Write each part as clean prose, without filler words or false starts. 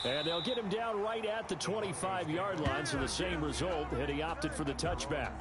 And they'll get him down right at the 25-yard line, so the same result, and he opted for the touchback.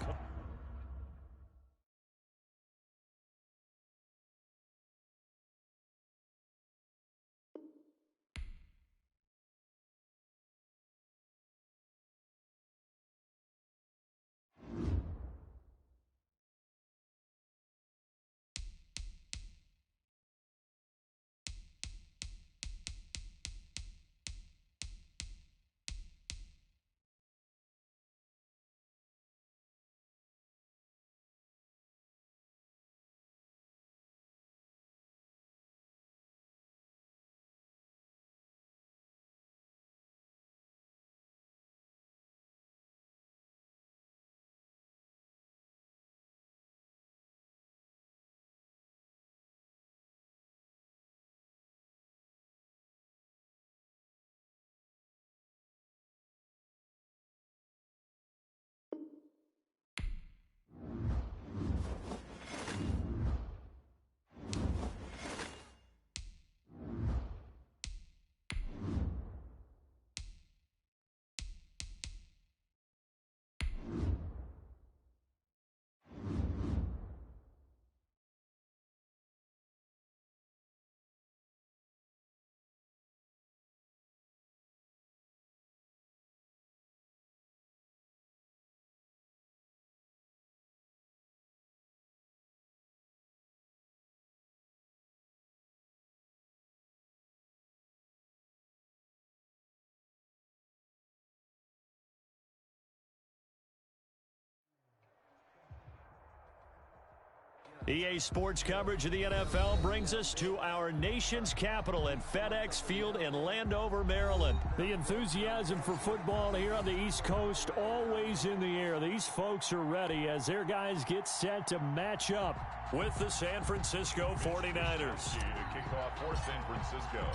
EA Sports coverage of the NFL brings us to our nation's capital at FedEx Field in Landover, Maryland. The enthusiasm for football here on the East Coast always in the air. These folks are ready as their guys get set to match up with the San Francisco 49ers. Kickoff for San Francisco.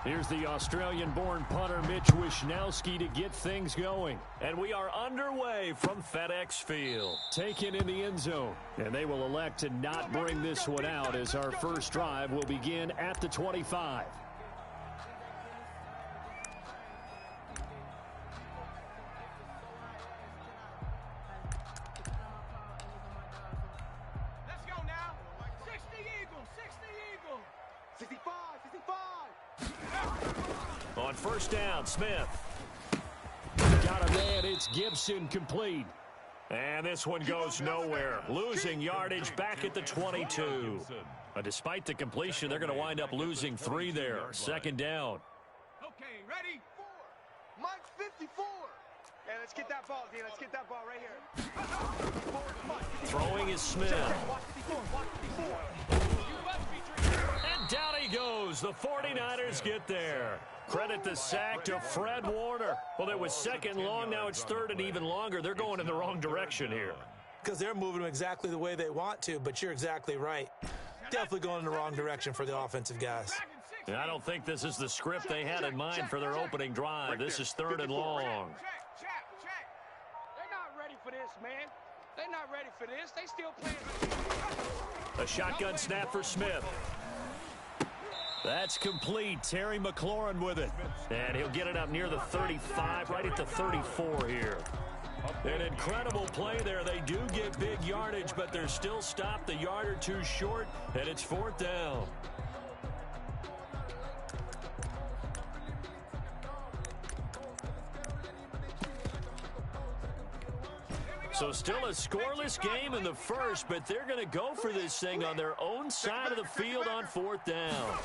Here's the Australian-born punter Mitch Wishnowsky to get things going. And we are underway from FedEx Field. Taken in the end zone. And they will elect to not bring this one out as our first drive will begin at the 25. Let's go now. 60 Eagles, 60 Eagles. 65, 65. On first down, Smith. Got a man, it's Gibson complete. And this one goes nowhere. Losing yardage back at the 22. But despite the completion, they're going to wind up losing 3 there. Second down. Okay, ready? 4. Mike's 54. Hey, let's get that ball, D. Let's get that ball right here. Throwing is Smith. And down he goes. The 49ers get there. Credit the sack to Fred Warner. Well, it was second long. Now it's third and even longer. They're going in the wrong direction here. Because they're moving them exactly the way they want to, but you're exactly right. Definitely going in the wrong direction for the offensive guys. I don't think this is the script they had in mind for their opening drive. This is third and long. Check. They're not ready for this, man. They're not ready for this. They still playing. A shotgun snap for Smith. That's complete. Terry McLaurin with it. And he'll get it up near the 35, right at the 34 here. An incredible play there. They do get big yardage, but they're still stopped a yard or two short, and it's fourth down. So still a scoreless game in the first, but they're going to go for this thing on their own side of the field on fourth down.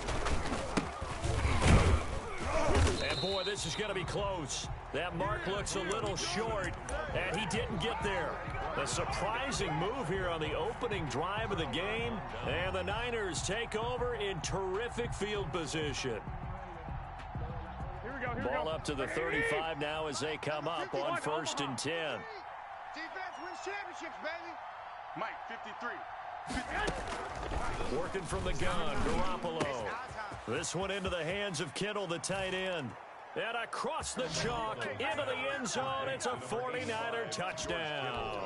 And boy, this is going to be close. That mark looks a little short, and he didn't get there. A surprising move here on the opening drive of the game, and the Niners take over in terrific field position. Ball up to the 35 now as they come up on 1st and 10. Defense wins championships, baby. Mike, 53. Working from the gun, Garoppolo. This one into the hands of Kittle, the tight end. And across the chalk, into the end zone, it's a 49er touchdown.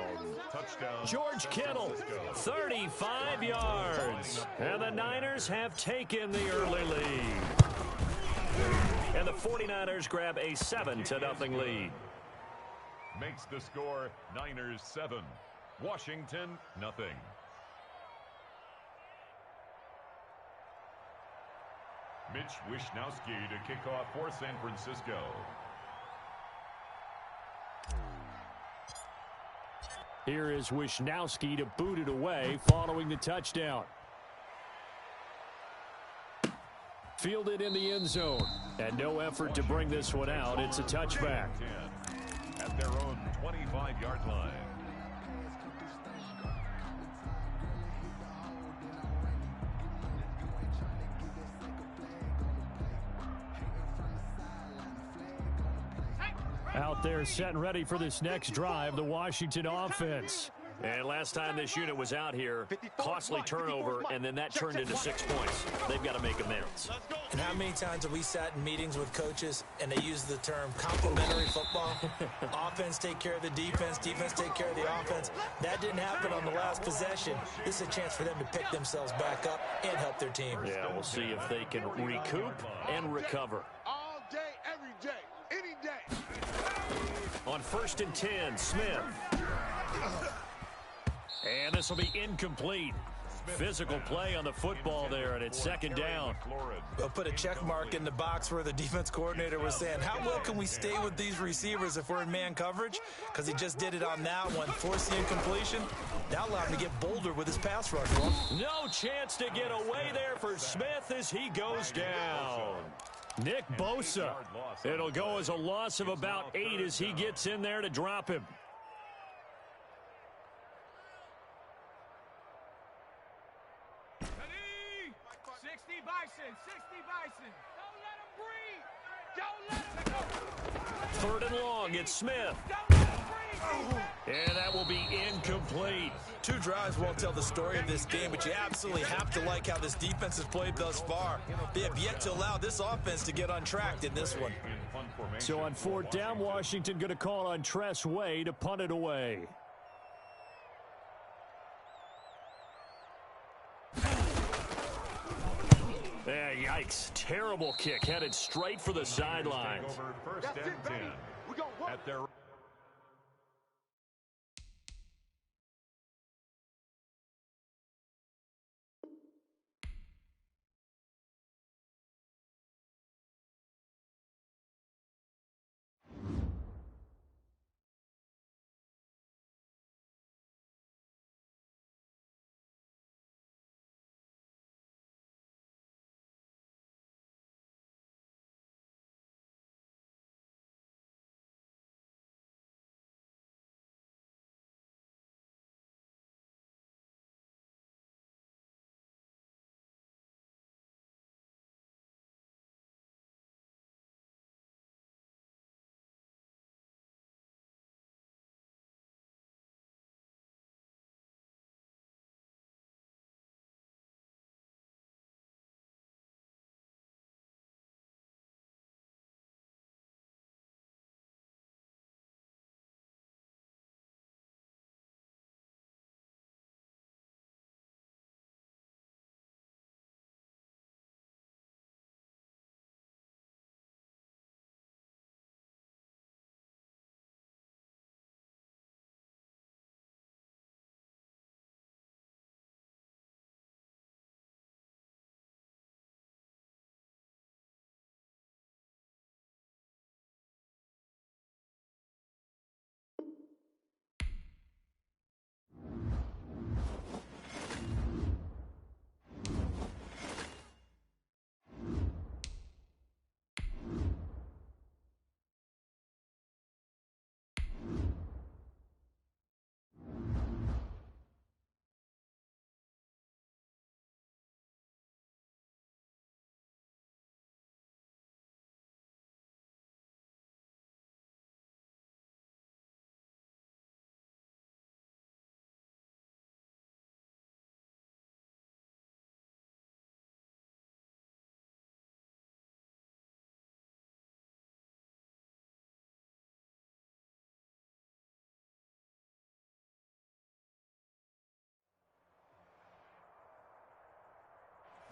George Kittle, 35 yards. And the Niners have taken the early lead. And the 49ers grab a 7-0 lead. Makes the score Niners 7, Washington nothing. Mitch Wishnowsky to kick off for San Francisco. Here is Wishnowsky to boot it away following the touchdown. Fielded in the end zone. And no effort to bring this one out. It's a touchback. At their own 25-yard line. Out there set and ready for this next drive, the Washington offense. And last time this unit was out here, costly turnover, and then that turned into 6 points. They've got to make amends. And how many times have we sat in meetings with coaches and they use the term complementary football? Offense take care of the defense, defense take care of the offense. That didn't happen on the last possession. This is a chance for them to pick themselves back up and help their team. Yeah, we'll see if they can recoup and recover. All day, every day, any day. On 1st and 10, Smith. And this will be incomplete. Physical play on the football there, and it's 2nd down. They'll put a check mark in the box where the defense coordinator was saying, how well can we stay with these receivers if we're in man coverage? Because he just did it on that one, forced the incompletion. That allowed him to get bolder with his pass rush. No chance to get away there for Smith as he goes down. Nick Bosa. It'll go as a loss of about 8 as he gets in there to drop him. Ready? 60 Bison, 60 Bison. Don't let him breathe. Don't let him go. 3rd and long, it's Smith. Don't let him breathe. And that will be incomplete. 2 drives won't tell the story of this game, but you absolutely have to like how this defense has played thus far. They have yet to allow this offense to get untracked in this one. So on 4th down, Washington going to call on Tress Way to punt it away. Yeah, yikes. Terrible kick headed straight for the sidelines. First and 10 at their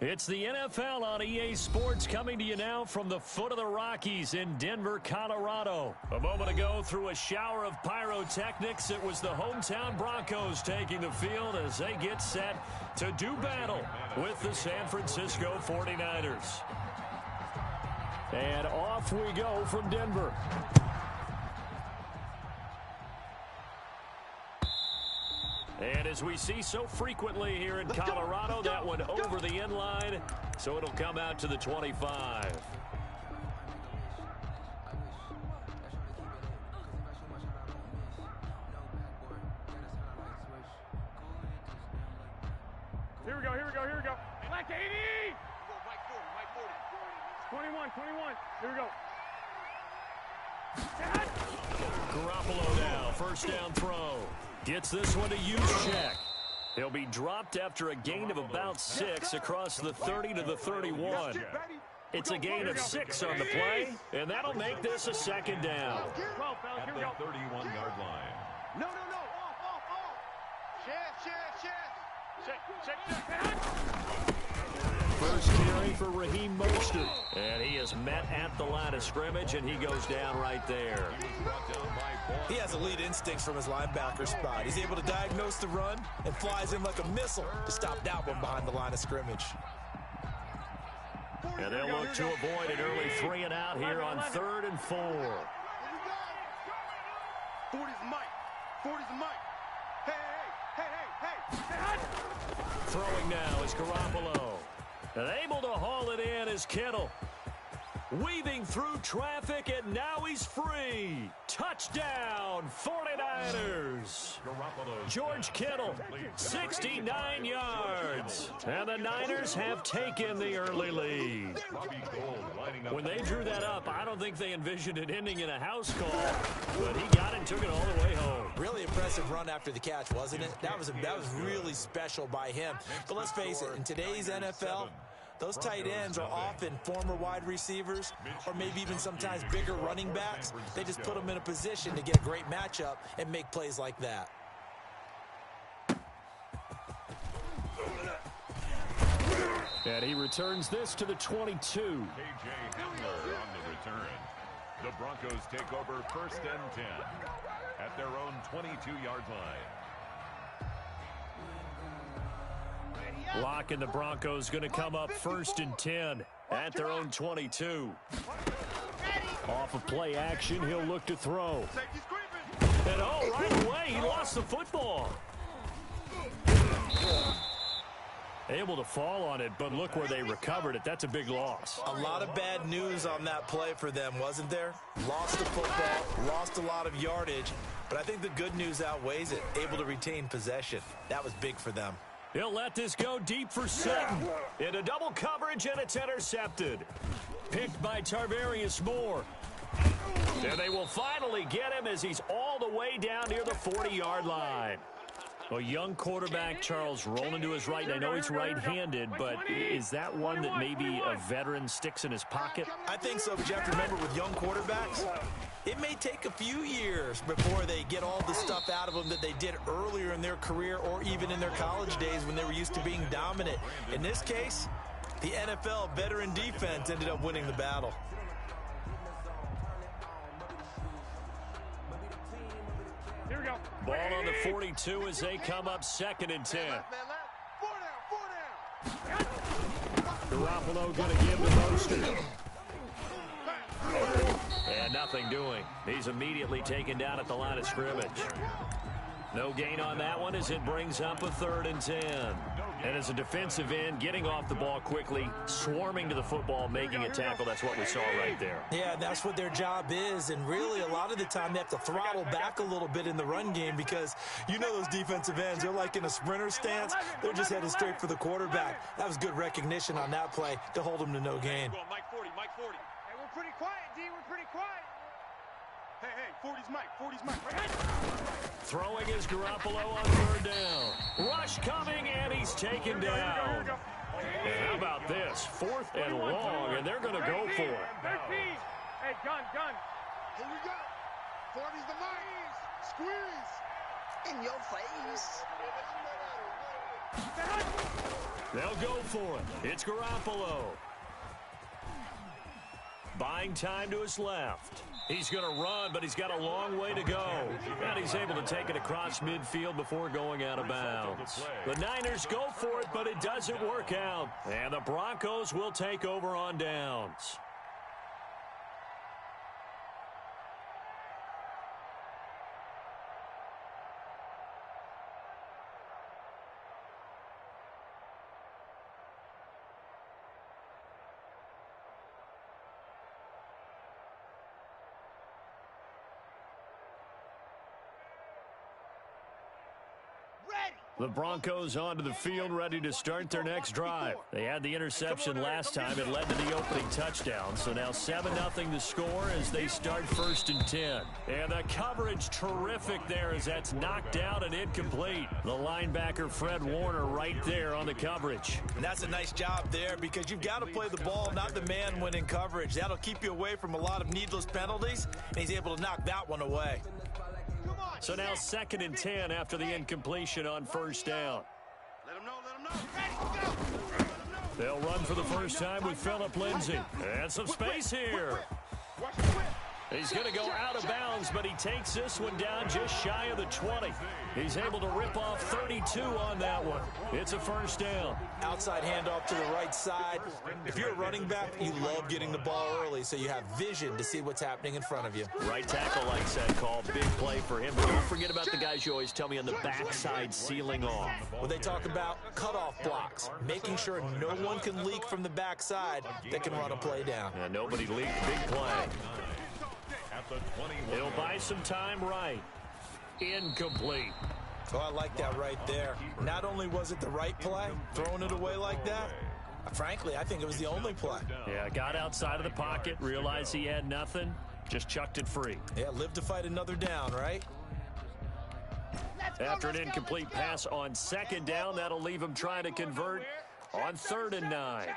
It's the NFL on EA Sports coming to you now from the foot of the Rockies in Denver, Colorado. A moment ago, through a shower of pyrotechnics, it was the hometown Broncos taking the field as they get set to do battle with the San Francisco 49ers. And off we go from Denver. And as we see so frequently here in Colorado, that one over the end line, so it'll come out to the 25. Here we go, here we go, here we go. Black 80! Mike 40, Mike 40. 21. Here we go. Garoppolo now, first down throw. Gets this one to Juszczyk. He'll be dropped after a gain of about 6 across the 30 to the 31. It's a gain of 6 on the play, and that'll make this a second down. At the 31-yard line. No. Off. Check. First carry for Raheem Mostert. And he is met at the line of scrimmage, and he goes down right there. He has elite instincts from his linebacker spot. He's able to diagnose the run and flies in like a missile to stop that one behind the line of scrimmage. And they'll look to avoid an early 3 and out here on 3rd and 4. 40's Mike. Hey. Throwing now is Garoppolo. And able to haul it in is Kittle. Weaving through traffic, and now he's free. Touchdown, 49ers. George Kittle, 69 yards. And the Niners have taken the early lead. When they drew that up, I don't think they envisioned it ending in a house call, but he got it and took it all the way home. Really impressive run after the catch, wasn't it? That was really special by him. But let's face it, in today's NFL, those tight ends are often former wide receivers or maybe even sometimes bigger running backs. They just put them in a position to get a great matchup and make plays like that. And he returns this to the 22. KJ Hamler on the return. The Broncos take over 1st and 10 at their own 22-yard line. Lock and the Broncos going to come up 1st and 10 at their own 22. Off of play action, he'll look to throw. And right away, he lost the football. Able to fall on it, but look where they recovered it. That's a big loss. A lot of bad news on that play for them, wasn't there? Lost the football, lost a lot of yardage, but I think the good news outweighs it. Able to retain possession. That was big for them. He'll let this go deep for Sutton. Into double coverage, and it's intercepted. Picked by Tarvarius Moore. And they will finally get him as he's all the way down near the 40-yard line. A young quarterback, Charles, rolling to his right. And I know he's right-handed, but is that one that maybe a veteran sticks in his pocket? I think so, but you have to remember with young quarterbacks, it may take a few years before they get all the stuff out of them that they did earlier in their career or even in their college days when they were used to being dominant. In this case, the NFL veteran defense ended up winning the battle. Here we go. Ball on the 42 as they come up 2nd and 10. Garoppolo going to give the Mostert. And nothing doing. He's immediately taken down at the line of scrimmage. No gain on that one as it brings up a 3rd and 10. And as a defensive end, getting off the ball quickly, swarming to the football, making a tackle. That's what we saw right there. Yeah, that's what their job is. And really, a lot of the time, they have to throttle back a little bit in the run game because you know those defensive ends, they're like in a sprinter stance. They're just headed straight for the quarterback. That was good recognition on that play to hold them to no gain. Mike 40. Hey, we're pretty quiet, D. We're pretty quiet. Hey, 40's Mike. Throwing is Garoppolo on 3rd down. Rush coming, and he's taken down. And how about this? 4th and long, and they're going to go for it. 13. Hey, gun. Here we go. 40's the Mike. Squeeze. In your face. They'll go for it. It's Garoppolo. Buying time to his left. He's going to run, but he's got a long way to go. And he's able to take it across midfield before going out of bounds. The Niners go for it, but it doesn't work out. And the Broncos will take over on downs. The Broncos onto the field, ready to start their next drive. They had the interception last time. It led to the opening touchdown. So now 7-0 the score as they start 1st and 10. And the coverage terrific there as that's knocked out and incomplete. The linebacker Fred Warner right there on the coverage. And that's a nice job there because you've got to play the ball, not the man when in coverage. That'll keep you away from a lot of needless penalties, and he's able to knock that one away. So now 2nd and 10 after the incompletion on 1st down. Let him know, let him know. Ready, go. They'll run for the first time with Phillip Lindsay. And some space here. Watch the whip. He's going to go out of bounds, but he takes this one down just shy of the 20. He's able to rip off 32 on that one. It's a 1st down. Outside handoff to the right side. If you're a running back, you love getting the ball early so you have vision to see what's happening in front of you. Right tackle likes that call. Big play for him. But don't forget about the guys you always tell me on the backside sealing off. Well, they talk about cutoff blocks, making sure no one can leak from the backside that can run a play down. And nobody leaked. Big play. He'll buy some time right. Incomplete. Oh, I like that right there. Not only was it the right play, throwing it away like that, frankly, I think it was the only play. Yeah, got outside of the pocket, realized he had nothing, just chucked it free. Yeah, live to fight another down, right? After an incomplete pass on 2nd down, that'll leave him trying to convert on 3rd and 9.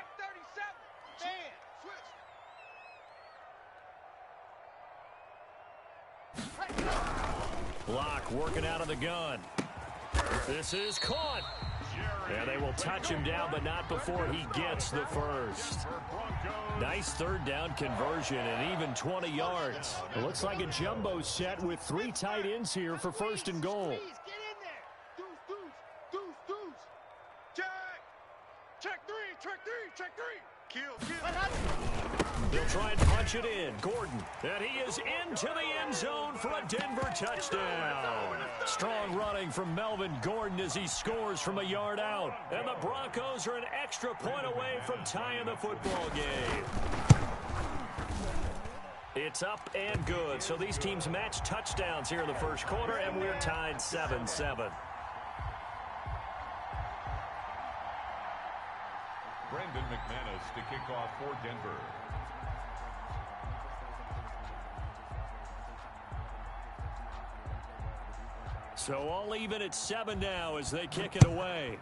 Block working out of the gun. This is caught. And they will touch him down, but not before he gets the first. Nice 3rd down conversion and even 20 yards. It looks like a jumbo set with 3 tight ends here for 1st and goal. Get in there. Deuce. Check three. Kill. He'll try and punch it in. Gordon. And he is into the end zone for a Denver touchdown. Strong running from Melvin Gordon as he scores from a yard out. And the Broncos are an extra point away from tying the football game. It's up and good. So these teams match touchdowns here in the 1st quarter, and we're tied 7-7. Brendan McManus to kick off for Denver. So all even at 7 now as they kick it away.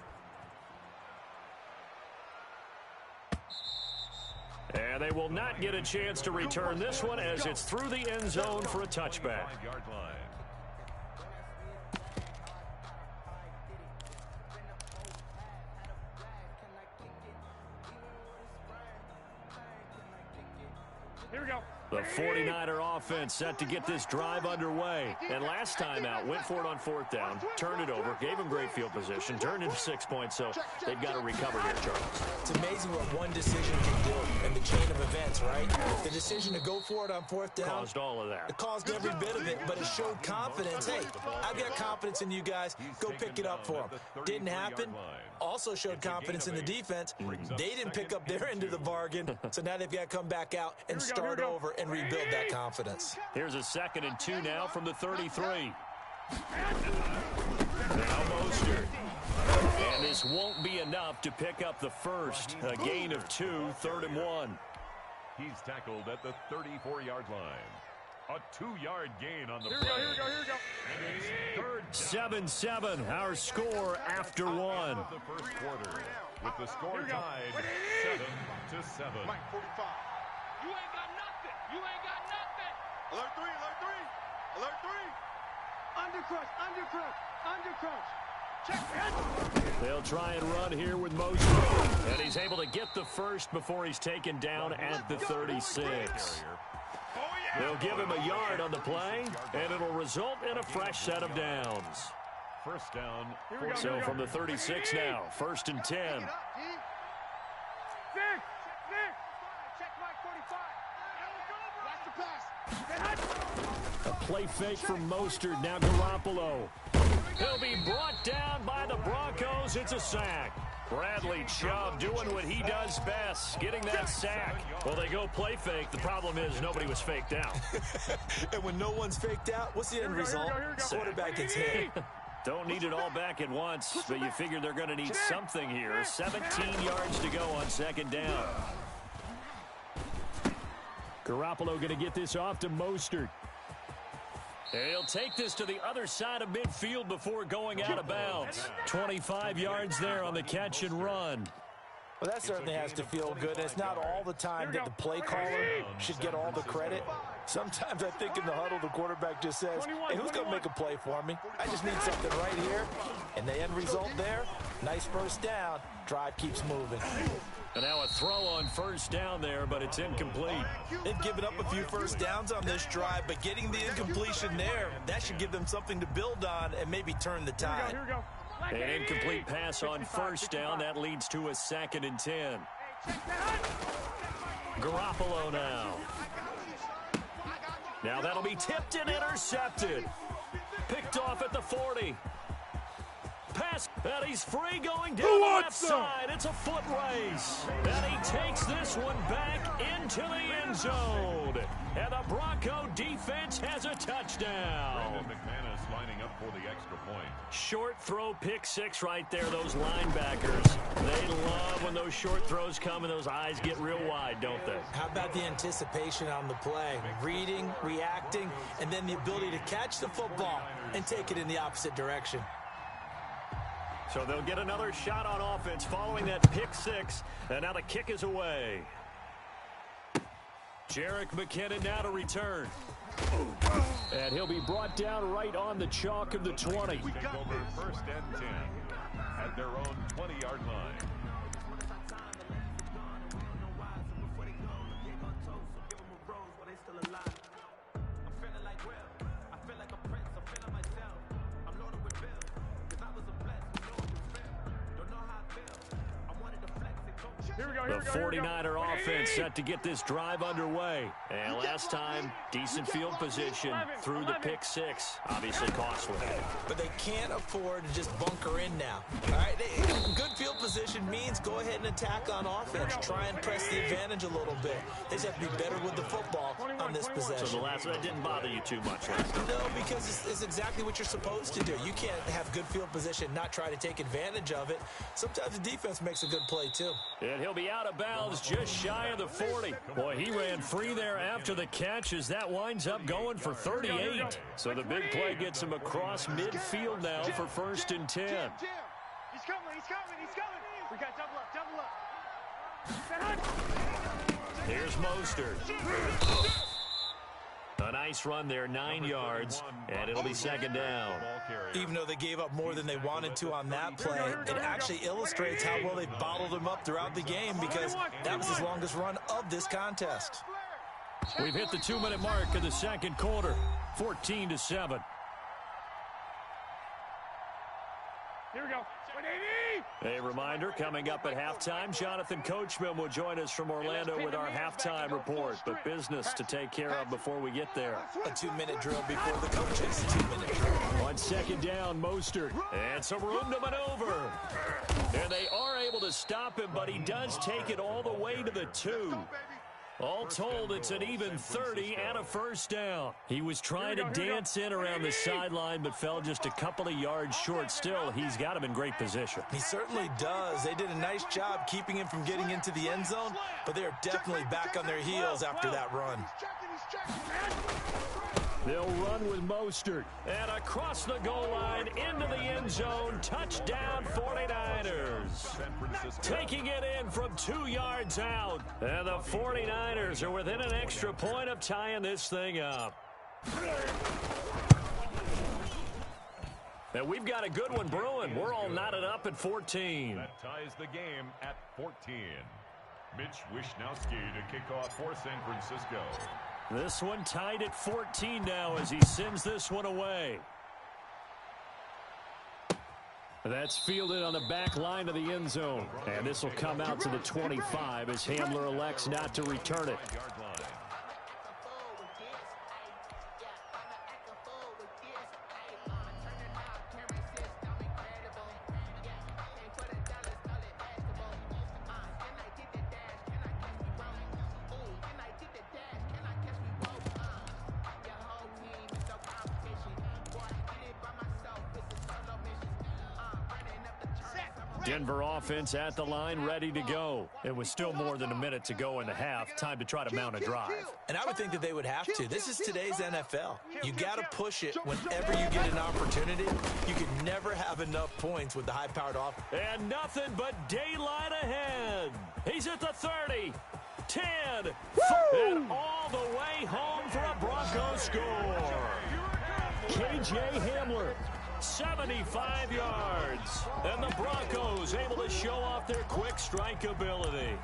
And they will not get a chance to return this one as it's through the end zone for a touchback. 5-yard line. Here we go. The 49er offense set to get this drive underway. And last time out, went for it on 4th down, turned it over, gave them great field position, turned into 6 points, so they've got to recover here, Charles. It's amazing what one decision can do in the chain of events, right? The decision to go for it on 4th down Caused all of that. It caused every bit of it, but it showed confidence. Hey, I've got confidence in you guys. Go pick it up for them. Didn't happen. Also showed confidence in the defense. They didn't pick up their end of the bargain, so now they've got to come back out and start over and rebuild that confidence. Here's a 2nd and 2 now from the 33. Now Mostert. And this won't be enough to pick up the first. A gain of 2, 3rd and 1. He's tackled at the 34-yard line. A 2-yard gain on the Here play. we go. And it's 3rd down. 7-7, our score after 1. The 1st quarter, with the score tied 7-7. Mike, 45. You ain't got nothing. Alert three. Undercrush. They'll try and run here with motion. And he's able to get the first before he's taken down at the 36. They'll give him a yard on the play, and it'll result in a fresh set of downs. First down. So from the 36 now, 1st and 10. A play fake from Mostert, now Garoppolo. He'll be brought down by the Broncos. It's a sack. Bradley Chubb doing what he does best, getting that sack. Well, they go play fake. The problem is nobody was faked out. And when no one's faked out, what's the end result? Quarterback gets hit. Don't need it all back at once, but you figure they're going to need something here. 17 yards to go on 2nd down. Garoppolo going to get this off to Mostert. He'll take this to the other side of midfield before going out of bounds. 25 yards there on the catch and run. Well, that certainly has to feel good. And it's not all the time that the play caller should get all the credit. Sometimes I think in the huddle, the quarterback just says, hey, who's going to make a play for me? I just need something right here. And the end result there, nice first down. Drive keeps moving. And now a throw on 1st down there, but it's incomplete. They've given up a few first downs on this drive, but getting the incompletion there, that should give them something to build on and maybe turn the tide. Here we go. An incomplete pass on 1st down. That leads to a 2nd and 10. Garoppolo now. Now that'll be tipped and intercepted. Picked off at the 40. Pass, and he's free going down the left side. It's a foot race. And he takes this one back into the end zone. And the Bronco defense has a touchdown. Maddens lining up for the extra point. Short throw, pick 6 right there. Those linebackers, they love when those short throws come and those eyes get real wide, don't they? How about the anticipation on the play? Reading, reacting, and then the ability to catch the football and take it in the opposite direction. So they'll get another shot on offense following that pick 6, and now the kick is away. Jerick McKinnon now to return. And he'll be brought down right on the chalk of the 20. We take over 1st and 10 at their own 20-yard line. The 49er offense set to get this drive underway. And last time, decent field position through the pick 6. Obviously costly. But they can't afford to just bunker in now. All right, good field position means go ahead and attack on offense. Try and press the advantage a little bit. They just have to be better with the football on this possession. So the last one didn't bother you too much last time? No, because it's exactly what you're supposed to do. You can't have good field position, not try to take advantage of it. Sometimes the defense makes a good play, too. And he'll be out of bounds just shy of the 40. Boy, he ran free there after the catch as that winds up going for 38. So the big play gets him across midfield now for 1st and 10. He's coming, he's coming, he's coming. We got double up, double up. Here's Mostert. A nice run there, 9 yards, and it'll be 2nd down. Even though they gave up more than they wanted to on that play, it actually illustrates how well they bottled him up throughout the game because that was his longest run of this contest. We've hit the 2-minute mark of the 2nd quarter, 14-7. Here we go. A reminder, coming up at halftime, Jonathan Coachman will join us from Orlando with our halftime report. But business to take care of before we get there. A 2-minute drill before the coaches. 2-minute drill. On 2nd down, Mostert. And some room to maneuver. And they are able to stop him, but he does take it all the way to the 2. All told, it's an even 30 and a 1st down. He was trying to dance in around the sideline, but fell just a couple of yards short. Still, he's got him in great position. He certainly does. They did a nice job keeping him from getting into the end zone, but they are definitely back on their heels after that run. They'll run with Mostert. And across the goal line, into the end zone. Touchdown, 49ers. Taking it in from 2 yards out. And the 49ers are within an extra point of tying this thing up. And we've got a good one brewing. We're all knotted up at 14. That ties the game at 14. Mitch Wishnowski to kick off for San Francisco. This one tied at 14 now as he sends this one away. That's fielded on the back line of the end zone. And this will come out to the 25 as Hamler elects not to return it. Denver offense at the line, ready to go. It was still more than a minute to go in the half. Time to try to mount a drive. And I would think that they would have to. This is today's NFL. You got to push it whenever you get an opportunity. You can never have enough points with the high-powered offense. And nothing but daylight ahead. He's at the 30, 10, and all the way home for a Broncos score. K.J. Hamler. 75 yards. And the Broncos able to show off their quick strike ability.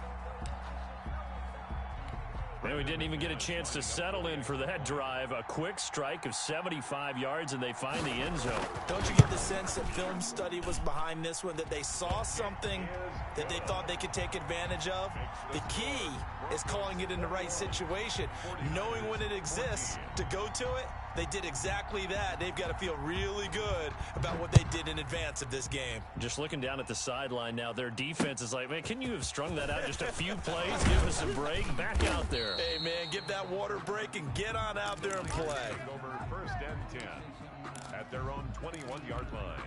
And we didn't even get a chance to settle in for that drive. A quick strike of 75 yards, and they find the end zone. Don't you get the sense that film study was behind this one, that they saw something that they thought they could take advantage of? The key is calling it in the right situation, knowing when it exists to go to it. They did exactly that. They've got to feel really good about what they did in advance of this game. Just looking down at the sideline now, their defense is like, man, can you have strung that out just a few plays? Give us a break. Back out there. Hey, man, give that water break and get on out there and play. Over first and 10 at their own 21-yard line.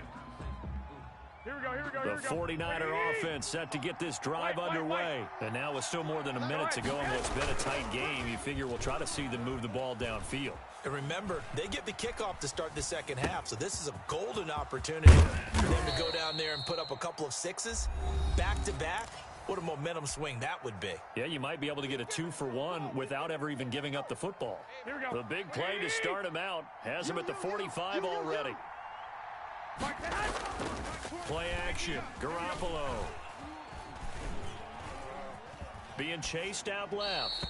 Here we go, here we go, here The we go. 49er offense set to get this drive underway. And now with still more than a minute to go in what's been a tight game, you figure we'll try to see them move the ball downfield. And remember, they get the kickoff to start the second half, so this is a golden opportunity for them to go down there and put up a couple of sixes back-to-back. What a momentum swing that would be. Yeah, you might be able to get a 2-for-1 without ever even giving up the football. Here we go. The big play to start him out has him at the 45 already. Play action, Garoppolo. Being chased out left.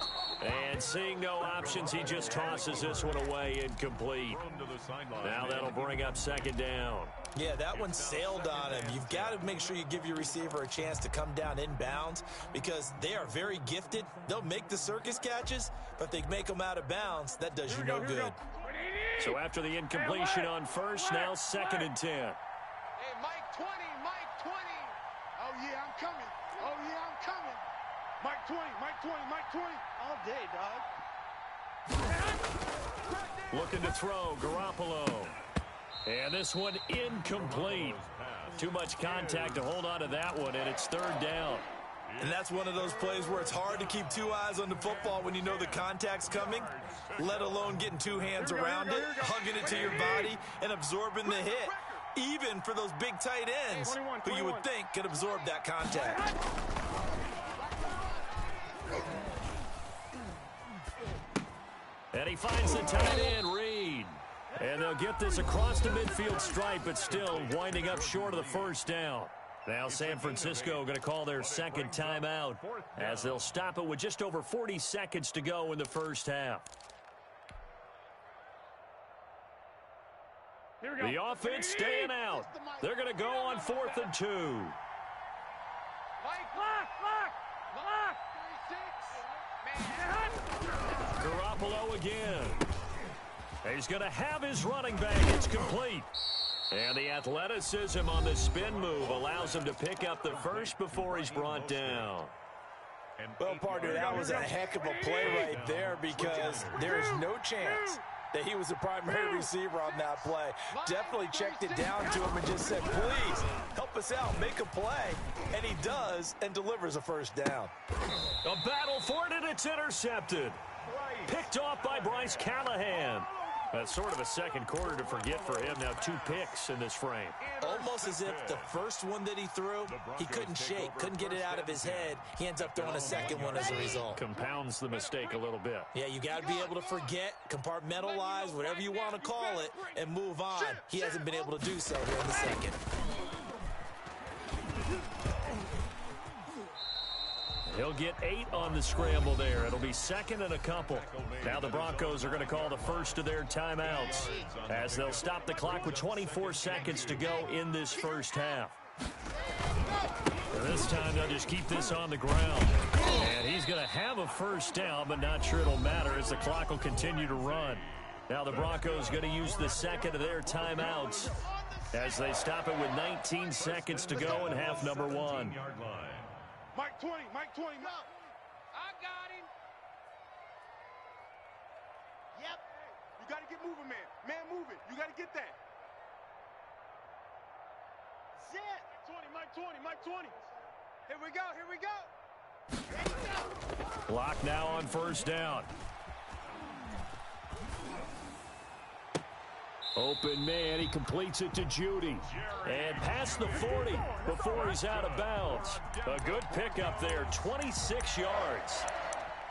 And seeing no options, he just tosses this one away, incomplete. Now that'll bring up second down. Yeah, that one sailed on him. You've got to make sure you give your receiver a chance to come down inbounds because they are very gifted. They'll make the circus catches, but if they make them out of bounds, that does you no good. So after the incompletion on first, now second and 10. Hey, Mike 20, Mike 20. Oh, yeah, I'm coming. Oh, yeah, I'm coming. Mike 20, Mike 20, Mike 20. All day, dog. Looking to throw, Garoppolo. And this one incomplete. Too much contact to hold on to that one, and it's third down. And that's one of those plays where it's hard to keep two eyes on the football when you know the contact's coming, let alone getting two hands around it, hugging it to your body, and absorbing the hit, even for those big tight ends who you would think could absorb that contact. And he finds the tight end, Reed. And they'll get this across the midfield stripe, but still winding up short of the first down. Now San Francisco going to call their second timeout as they'll stop it with just over 40 seconds to go in the first half. Here we go. The offense staying out. They're going to go on 4th and 2. Mike, lock, lock, lock. 36. Garoppolo again. He's going to have his running back. It's complete. And the athleticism on the spin move allows him to pick up the first before he's brought down. Well, partner, that was a heck of a play right there because there is no chance that he was the primary receiver on that play. Definitely checked it down to him and just said, please, help us out, make a play. And he does and delivers a first down. A battle for it, and it's intercepted. Picked off by Bryce Callahan. That's sort of a second quarter to forget for him. Now 2 picks in this frame. Almost as if the first one that he threw, he couldn't shake, couldn't get it out of his head. He ends up throwing a second one as a result. Compounds the mistake a little bit. Yeah, you got to be able to forget, compartmentalize, whatever you want to call it, and move on. He hasn't been able to do so here in the second. He'll get 8 on the scramble there. It'll be second and a couple. Now the Broncos are going to call the first of their timeouts as they'll stop the clock with 24 seconds to go in this first half. And this time they'll just keep this on the ground. And he's going to have a first down, but not sure it'll matter as the clock will continue to run. Now the Broncos going to use the second of their timeouts as they stop it with 19 seconds to go in half number 1. Mike 20, Mike 20. I got him. Yep. You got to get moving, man. Man moving. You got to get that. Zip. Mike 20, Mike 20. Here we go, here we go. Clock now on first down. Open man, he completes it to Judy. And past the 40 before he's out of bounds. A good pickup there, 26 yards.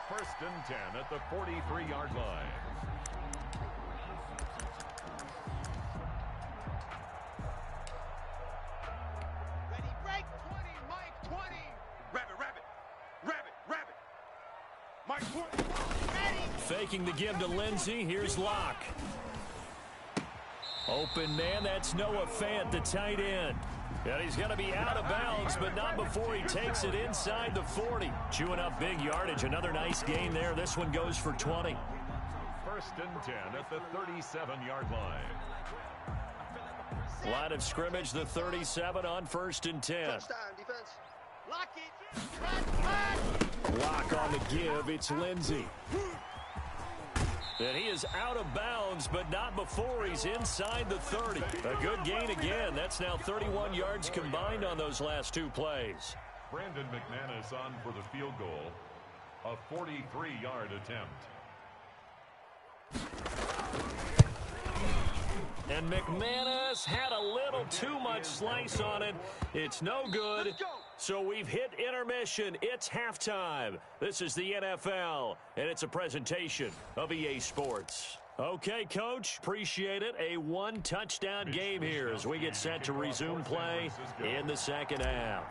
First and 10 at the 43-yard line. Ready, break. 20, Mike 20. Rabbit. Mike 20. Ready. Faking the give to Lindsey. Here's Locke. Open man, that's Noah Fant, the tight end. And he's going to be out of bounds, but not before he takes it inside the 40. Chewing up big yardage. Another nice gain there. This one goes for 20. First and 10 at the 37-yard line. Line of scrimmage, the 37 on first and 10. Touchdown, defense. Lock it. Lock on the give. It's Lindsey. And he is out of bounds, but not before he's inside the 30. A good gain again. That's now 31 yards combined on those last 2 plays. Brandon McManus on for the field goal. A 43-yard attempt. And McManus had a little too much slice on it. It's no good. So we've hit intermission. It's halftime. This is the NFL, and it's a presentation of EA Sports. Okay, Coach, appreciate it. A 1-touchdown game here as we get set to resume play in the second half.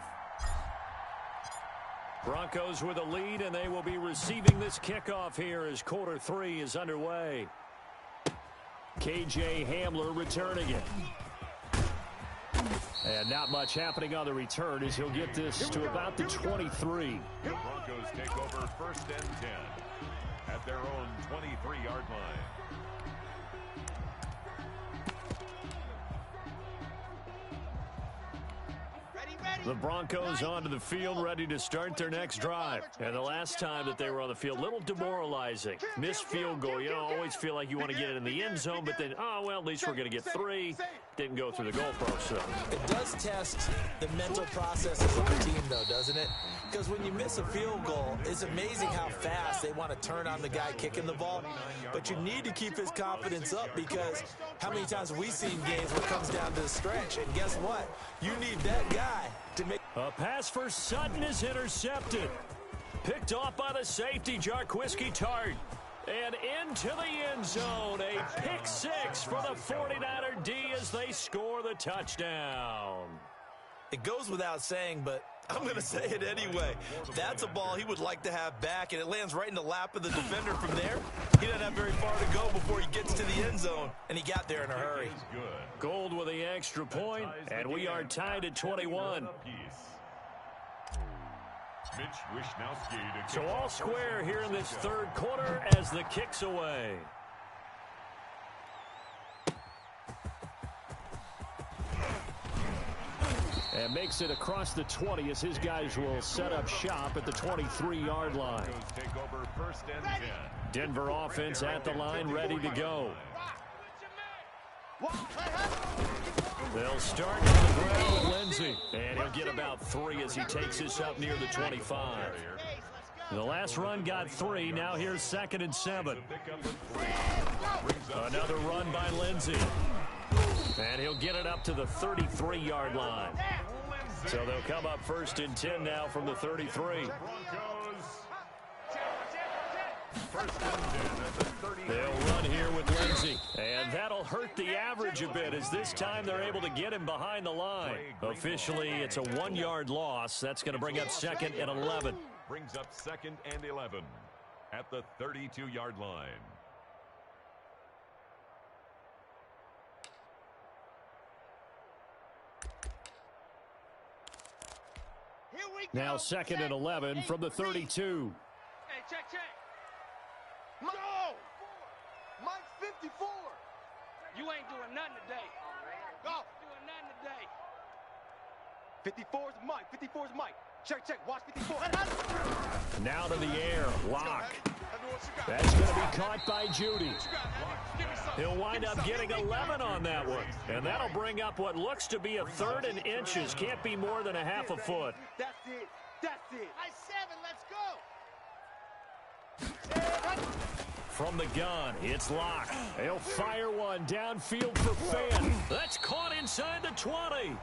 Broncos with a lead, and they will be receiving this kickoff here as quarter 3 is underway. KJ Hamler returning it. And not much happening on the return as he'll get this to about the 23. The Broncos take over first and 10 at their own 23-yard line. The Broncos onto the field, ready to start their next drive. And the last time that they were on the field, a little demoralizing. Missed field goal. You know, always feel like you want to get it in the end zone, but then, oh, well, at least we're going to get 3. Didn't go through the goalpost, though. It does test the mental processes of the team, though, doesn't it? Because when you miss a field goal, it's amazing how fast they want to turn on the guy kicking the ball. But you need to keep his confidence up because how many times have we seen games where it comes down to the stretch? And guess what? You need that guy to make... A pass for Sutton is intercepted. Picked off by the safety, Jarquiski Tart. And into the end zone, a pick 6 for the 49er D as they score the touchdown. It goes without saying, but I'm going to say it anyway. That's a ball he would like to have back, and it lands right in the lap of the defender from there. He doesn't have very far to go before he gets to the end zone, and he got there in a hurry. Gold with the extra point, and we are tied at 21. So all square here in this third quarter as the kick's away. And makes it across the 20 as his guys will set up shop at the 23-yard line. Denver offense at the line, ready to go. They'll start on the ground with Lindsey. And he'll get about 3 as he takes this up near the 25. The last run got 3. Now here's 2nd and 7. Another run by Lindsey. And he'll get it up to the 33-yard line. So they'll come up 1st and 10 now from the 33. They'll run here with Lindsey. And that'll hurt the average a bit as this time they're able to get him behind the line. Officially, it's a 1-yard loss. That's going to bring up 2nd and 11. Brings up 2nd and 11 at the 32-yard line. Now 2nd and 11 from the 32. Hey, check. Go! Mike 54. You ain't doing nothing today. Go. Doing nothing today. 54's Mike. 54's Mike. Check. Watch 54. Now to the air. Lock. That's going to be caught by Judy. He'll wind up getting 11 on that one. And that'll bring up what looks to be a 3rd and inches. Can't be more than a half a foot. That's it. High 7. Let's go. From the gun, it's Locke. He'll fire one downfield for Fan. That's caught inside the 20.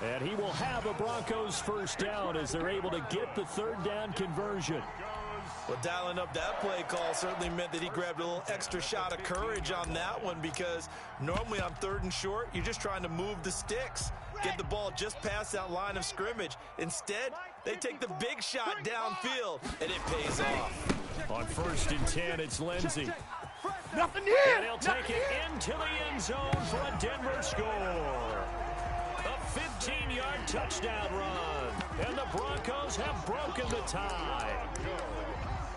And he will have a Broncos 1st down as they're able to get the 3rd down conversion. Well, dialing up that play call certainly meant that he grabbed a little extra shot of courage on that one, because normally on 3rd and short, you're just trying to move the sticks, get the ball just past that line of scrimmage. Instead, they take the big shot downfield, and it pays off. On 1st and 10, it's Lindsey. Nothing here. And he'll take it into the end zone for a Denver score. A 15-yard touchdown run. And the Broncos have broken the tie.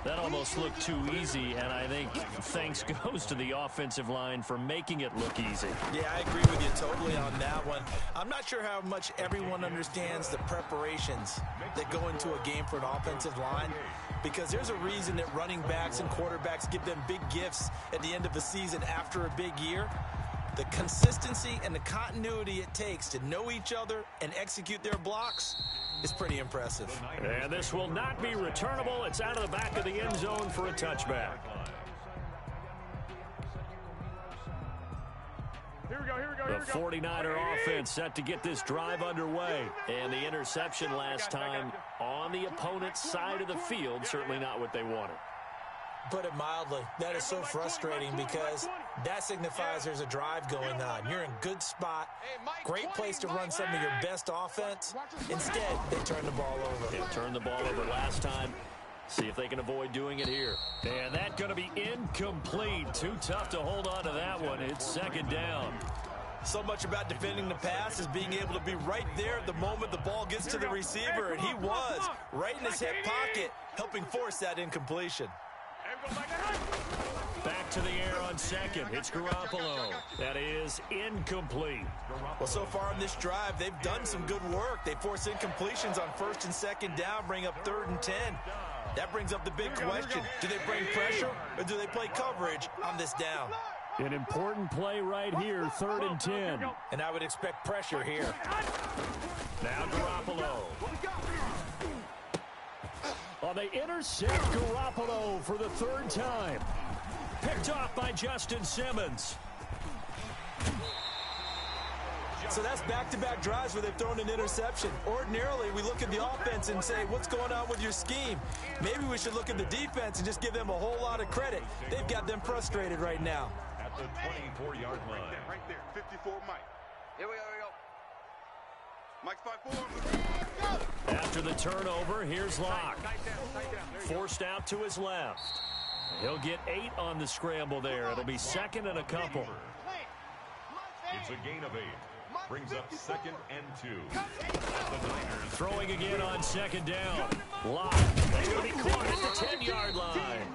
That almost looked too easy, and I think thanks goes to the offensive line for making it look easy. Yeah, I agree with you totally on that one. I'm not sure how much everyone understands the preparations that go into a game for an offensive line, because there's a reason that running backs and quarterbacks give them big gifts at the end of the season after a big year. The consistency and the continuity it takes to know each other and execute their blocks is pretty impressive. And this will not be returnable. It's out of the back of the end zone for a touchback. Here we go. The 49er offense set to get this drive underway. And the interception last time on the opponent's side of the field, certainly not what they wanted. Put it mildly, that is so frustrating, because that signifies there's a drive going on. You're in good spot, great place to run some of your best offense. Instead, they turn the ball over. They turned the ball over last time. See if they can avoid doing it here. And that's going to be incomplete. Too tough to hold on to that one. It's 2nd down. So much about defending the pass is being able to be right there at the moment the ball gets to the receiver, and he was right in his hip pocket, helping force that incompletion. Back to the air on 2nd. It's Garoppolo. That is incomplete. Well, so far in this drive, they've done some good work. They force incompletions on 1st and 2nd down, bring up 3rd and 10. That brings up the big question. Do they bring pressure, or do they play coverage on this down? An important play right here, 3rd and 10. And I would expect pressure here. Now Garoppolo. Oh, they intercept Garoppolo for the 3rd time. Picked off by Justin Simmons. So that's back-to-back drives where they've thrown an interception. Ordinarily, we look at the offense and say, what's going on with your scheme? Maybe we should look at the defense and just give them a whole lot of credit. They've got them frustrated right now. At the 24-yard line. Right there, 54 Mike. Here we go. Mike's 5-4. After the turnover, here's Locke. Forced out to his left. He'll get 8 on the scramble there. It'll be 2nd and a couple. It's a gain of 8. Brings up 2nd and 2. The Niners throwing again on 2nd down. Locke. He's going to be caught at the 10-yard line.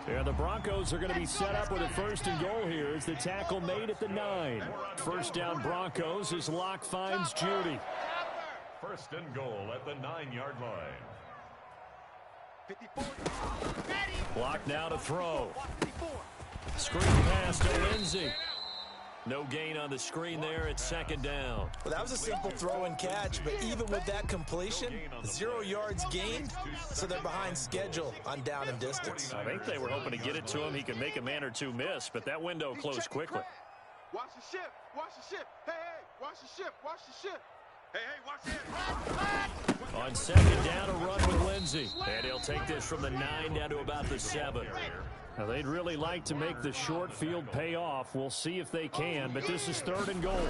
Yeah, the Broncos are going to be set up with a 1st and goal here as the tackle made at the 9. 1st down Broncos as Locke finds Judy. 1st and goal at the 9-yard line. 54. Locke now to throw. Screen pass to Lindsey. No gain on the screen there. It's second down. Well, that was a simple throw and catch, but even with that completion, 0 yards gained, so they're behind schedule on down and distance. I think they were hoping to get it to him. He could make a man or two miss, but that window closed quickly. Watch the ship. Watch the ship. Hey, hey, watch the ship. Watch the ship. Hey, hey, watch it. On second down, a run with Lindsey. And he'll take this from the 9 down to about the 7. Now, they'd really like to make the short field pay off. We'll see if they can, but this is 3rd and goal.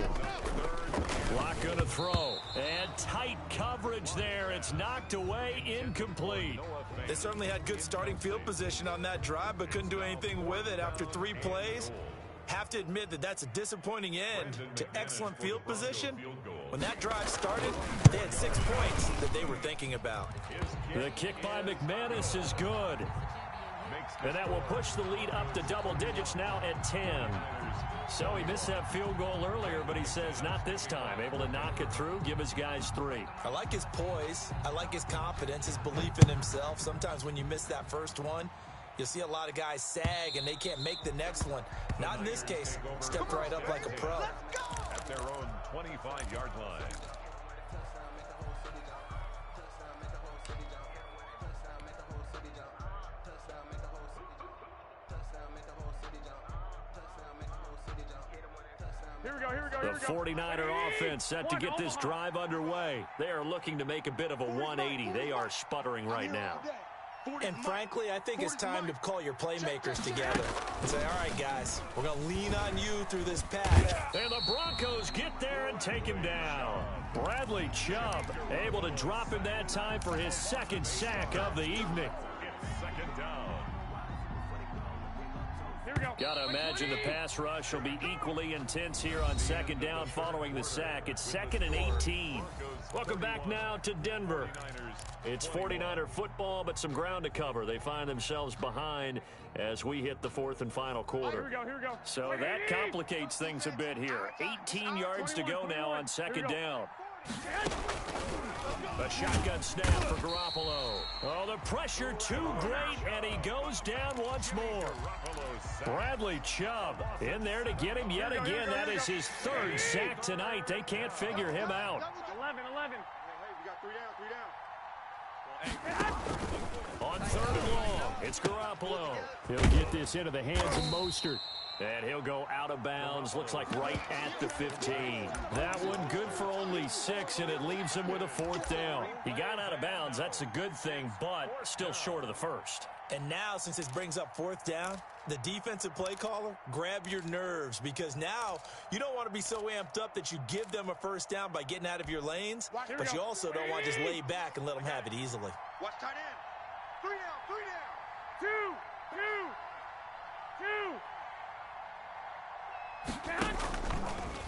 Block going to throw. And tight coverage there. It's knocked away, incomplete. They certainly had good starting field position on that drive, but couldn't do anything with it after 3 plays. Have to admit that that's a disappointing end to excellent field position. When that drive started, they had 6 points that they were thinking about. The kick by Maddens is good. And that will push the lead up to double digits now at 10. So he missed that field goal earlier, but he says not this time. Able to knock it through, give his guys 3. I like his poise. I like his confidence, his belief in himself. Sometimes when you miss that first one, you'll see a lot of guys sag and they can't make the next one. Not in this case. Stepped right up like a pro. At their own 25-yard line. The 49er offense set to get this drive underway. They are looking to make a bit of a 180. They are sputtering right now. And frankly, I think it's time to call your playmakers together and say, all right, guys, we're going to lean on you through this patch. And the Broncos get there and take him down. Bradley Chubb able to drop him that time for his 2nd sack of the evening. It's second down. Got to imagine the pass rush will be equally intense here on 2nd down following the sack. It's 2nd and 18. Welcome back now to Denver. It's 49er football, but some ground to cover. They find themselves behind as we hit the 4th and final quarter. Here we go. So that complicates things a bit here. 18 yards to go now on 2nd down. A shotgun snap for Garoppolo. Oh, the pressure too great, and he goes down once more. Bradley Chubb in there to get him yet again. That is his 3rd sack tonight. They can't figure him out. 11. Hey, we got 3 down. On 3rd and long, it's Garoppolo. He'll get this into the hands of Mostert. And he'll go out of bounds, looks like right at the 15. That one good for only 6, and it leaves him with a 4th down. He got out of bounds, that's a good thing, but still short of the 1st. And now, since this brings up 4th down, the defensive play caller, grab your nerves, because now you don't want to be so amped up that you give them a 1st down by getting out of your lanes, but you also don't want to just lay back and let them have it easily. Watch tight end. 3 down. 2.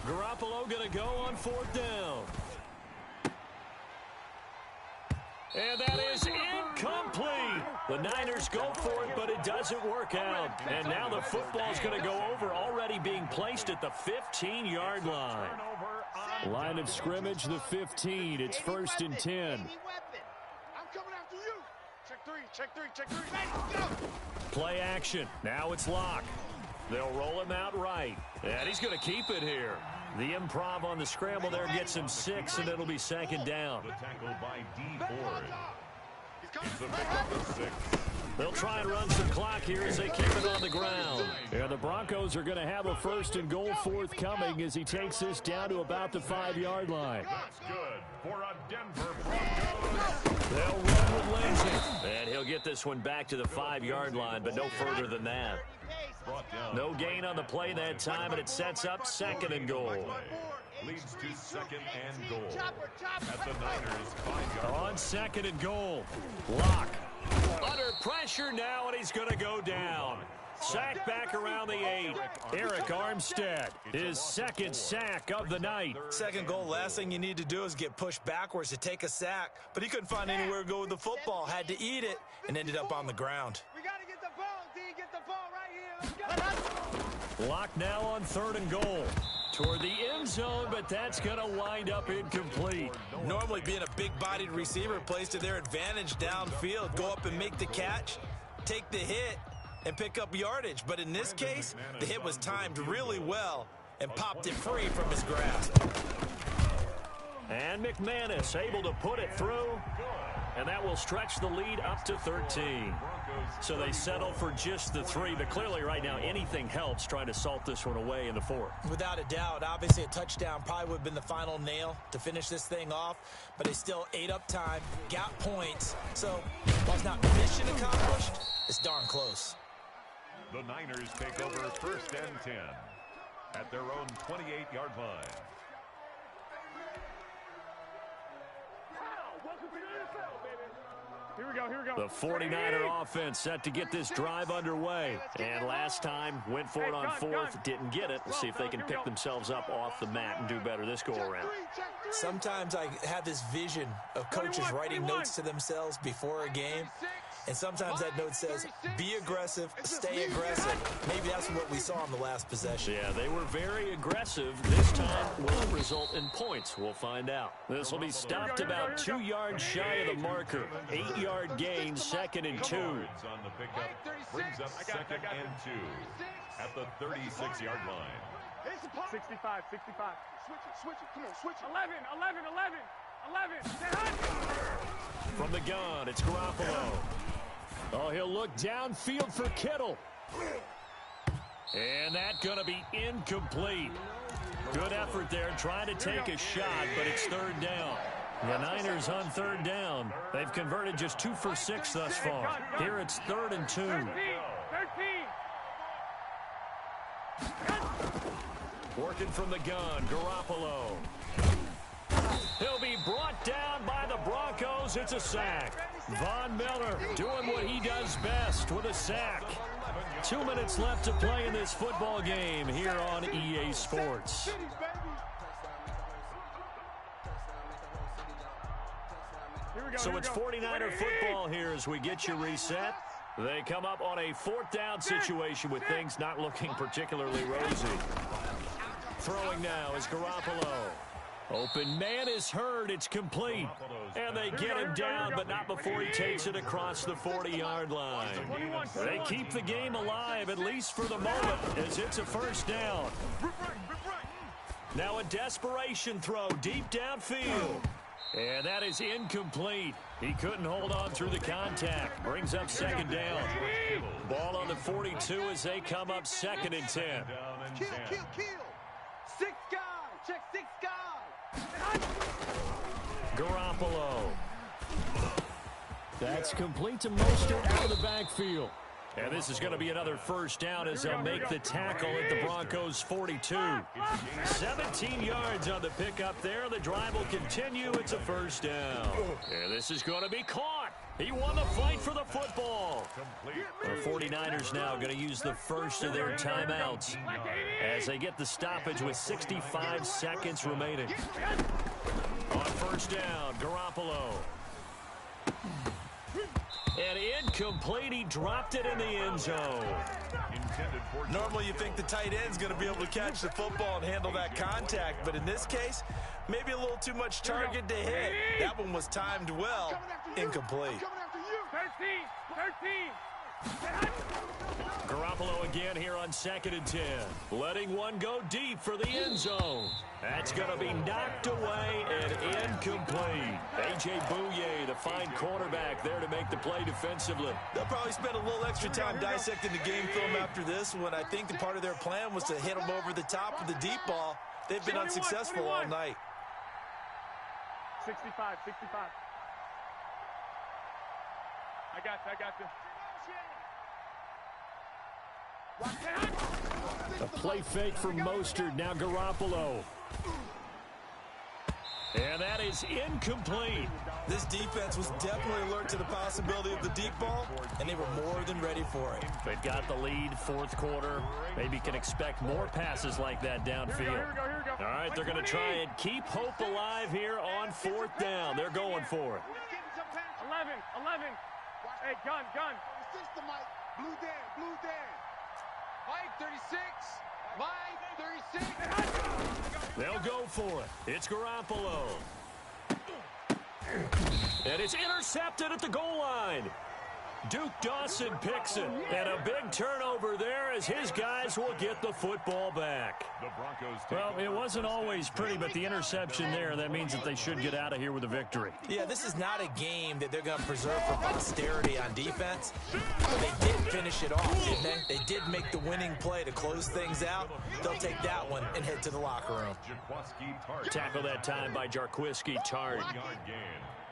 Garoppolo going to go on 4th down. And that is incomplete. The Niners go for it, but it doesn't work out. And now the football's going to go over, already being placed at the 15-yard line. Line of scrimmage, the 15. It's 1st and 10. I'm coming after you. Check three. Play action. Now it's Locke. They'll roll him out right. And he's going to keep it here. The improv on the scramble there gets him 6, and it'll be 2nd down. The tackle by D. Ford. The pickup of 6. They'll try and run some clock here as they keep it on the ground. And the Broncos are going to have a 1st and goal forthcoming as he takes this down to about the 5-yard line. That's good for a Denver Broncos. They'll run with Lindsey. And he'll get this one back to the 5-yard line, but no further than that. No gain on the play that time, and it sets up 2nd and goal. Leads to 2nd and goal. At the Niners' 5-yard line. On 2nd and goal, Locke. Under pressure now, and he's going to go down. Sack back around the 8. Eric Armstead, his 2nd sack of the night. 2nd goal, last thing you need to do is get pushed backwards to take a sack. But he couldn't find anywhere to go with the football, had to eat it, and ended up on the ground. We got to get the ball, D. Get the ball right here. Let's go. Locke now on 3rd and goal. Toward the end zone, but that's going to wind up incomplete. Normally being a big-bodied receiver plays to their advantage downfield. Go up and make the catch, take the hit, and pick up yardage. But in this case, the hit was timed really well, and popped it free from his grasp. And Maddens able to put it through, and that will stretch the lead up to 13. So they settle for just the 3, but clearly right now anything helps trying to salt this one away in the 4th. Without a doubt, obviously a touchdown probably would have been the final nail to finish this thing off, but they still ate up time, got points. So while it's not mission accomplished, it's darn close. The Niners take over 1st and 10 at their own 28-yard line. Here we go, here we go. The 49er offense set to get this drive underway. And last time, went for it on 4th, didn't get it. We'll see if they can pick themselves up off the mat and do better this go-around. Sometimes I have this vision of coaches writing notes to themselves before a game. And sometimes that note says, be aggressive, stay aggressive. Maybe that's what we saw in the last possession. Yeah, they were very aggressive. This time will it result in points? We'll find out. This will be stopped about 2 yards shy of the marker. 8-yard gain, 2nd and 2. On the pickup brings up 2nd and 2 at the 36-yard line. 65, 65. Switch it, come on, switch it. 11, 11, 11, 11. From the gun, it's Garoppolo. Oh, he'll look downfield for Kittle. And that's going to be incomplete. Good effort there, trying to take a shot, but it's 3rd down. The Niners on 3rd down. They've converted just 2 for 6 thus far. Here it's 3rd and 2. 13. Working from the gun, Garoppolo. He'll be brought down by the Broncos. It's a sack. Von Miller doing what he does best with a sack. 2 minutes left to play in this football game here on EA Sports. So it's 49er football here as we get you reset. They come up on a 4th down situation with things not looking particularly rosy. Throwing now is Garoppolo. Open man is heard. It's complete. And they get him down, but not before he takes it across the 40-yard line. They keep the game alive, at least for the moment, as it's a 1st down. Now a desperation throw deep downfield. And that is incomplete. He couldn't hold on through the contact. Brings up 2nd down. Ball on the 42 as they come up 2nd and 10. Kill. 6 guys. Check 6 guys. Garoppolo. That's complete to Mostert out of the backfield. And this is going to be another 1st down as they'll make the tackle at the Broncos' 42. 17 yards on the pickup there. The drive will continue. It's a 1st down. And this is going to be caught. He won the fight for the football. The 49ers now going to use the first of their timeouts as they get the stoppage with 65 seconds remaining. On 1st down, Garoppolo. And incomplete. He dropped it in the end zone. Normally you think the tight end's going to be able to catch the football and handle that contact, but in this case, maybe a little too much target to hit. That one was timed well. Incomplete. 13. Garoppolo again here on 2nd and 10. Letting one go deep for the end zone. That's going to be knocked away and incomplete. A.J. Bouye, the fine cornerback, there to make the play defensively. They'll probably spend a little extra time dissecting the game film after this one. I think the part of their plan was to hit them over the top of the deep ball. They've been unsuccessful all night. 65. I got you. A play fake for Mostert. Now Garoppolo. And that is incomplete. This defense was definitely alert to the possibility of the deep ball, and they were more than ready for it. They've got the lead, 4th quarter. Maybe can expect more passes like that downfield. Here we go. All right, they're going to try and keep hope alive here on 4th down. They're going for it. 11. Hey, gun. Blue Dan. Mike 36. They'll go for it. It's Garoppolo. And it's intercepted at the goal line. Duke Dawson picks it. And a big turnover turnover there as his guys will get the football back. The Broncos take Well, it over wasn't first always and pretty, 10. but the interception there, that means that they should get out of here with a victory. Yeah, this is not a game that they're going to preserve for posterity on defense. They did finish it off, didn't they? They did make the winning play to close things out. They'll take that one and head to the locker room. Jaquiski Tartt. Tackle that time by Jarquiski Tartt. 1-yard gain.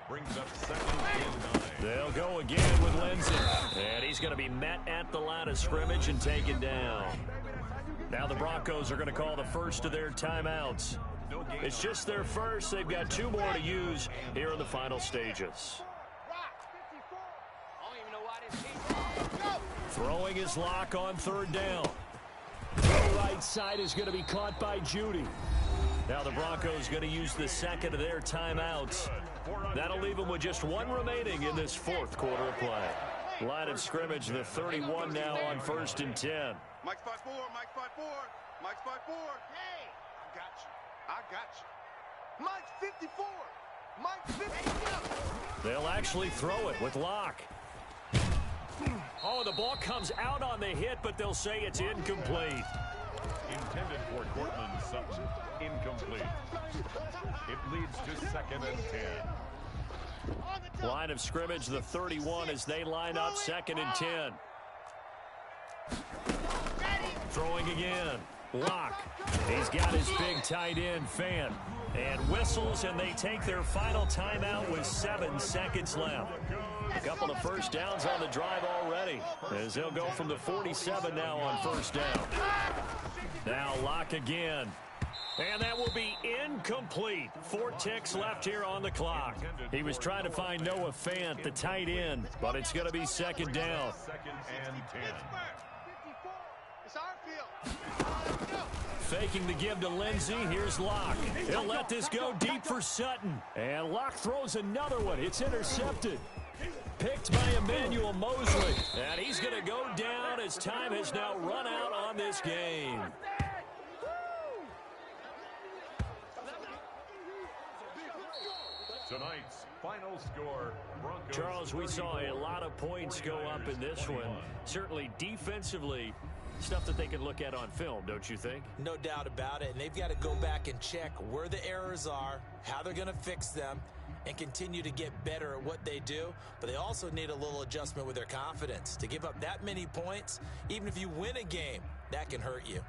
Brings up 2nd and 9. They'll go again with Lindsey. And he's going to be met at the line of scrimmage and taken down. Now the Broncos are going to call the first of their timeouts. It's just their first. They've got 2 more to use here in the final stages. Throwing his lock on 3rd down. The right side is going to be caught by Judy. Now the Broncos going to use the second of their timeouts. That'll leave them with just 1 remaining in this 4th quarter of play. Line of scrimmage, the 31 now on 1st and 10. Mike's 5-4, Mike's 5-4, Mike's 5-4. Hey, I got you. I got you. Mike's 54. Mike's 54. They'll actually throw it with Locke. Oh, the ball comes out on the hit, but they'll say it's incomplete. Intended for Cortland Sutton. Incomplete. It leads to 2nd and 10. Line of scrimmage, the 31 as they line up 2nd and 10. Throwing again. Locke. He's got his big tight end, Fan. And whistles, and they take their final timeout with 7 seconds left. A couple of first downs on the drive already, as they'll go from the 47 now on 1st down. Now Locke again. And that will be incomplete. 4 ticks left here on the clock. He was trying to find Noah Fant, the tight end, but it's going to be 2nd down. 2nd and 10. It's our field. Faking the give to Lindsey. Here's Locke. He'll let this go deep for Sutton. And Locke throws another one. It's intercepted. Picked by Emmanuel Mosley. And he's going to go down as time has now run out on this game. Tonight's final score, Broncos. Charles, we saw a lot of points go up in this one. Certainly defensively, stuff that they can look at on film, don't you think? No doubt about it. And they've got to go back and check where the errors are, how they're going to fix them, and continue to get better at what they do. But they also need a little adjustment with their confidence. To give up that many points, even if you win a game, that can hurt you.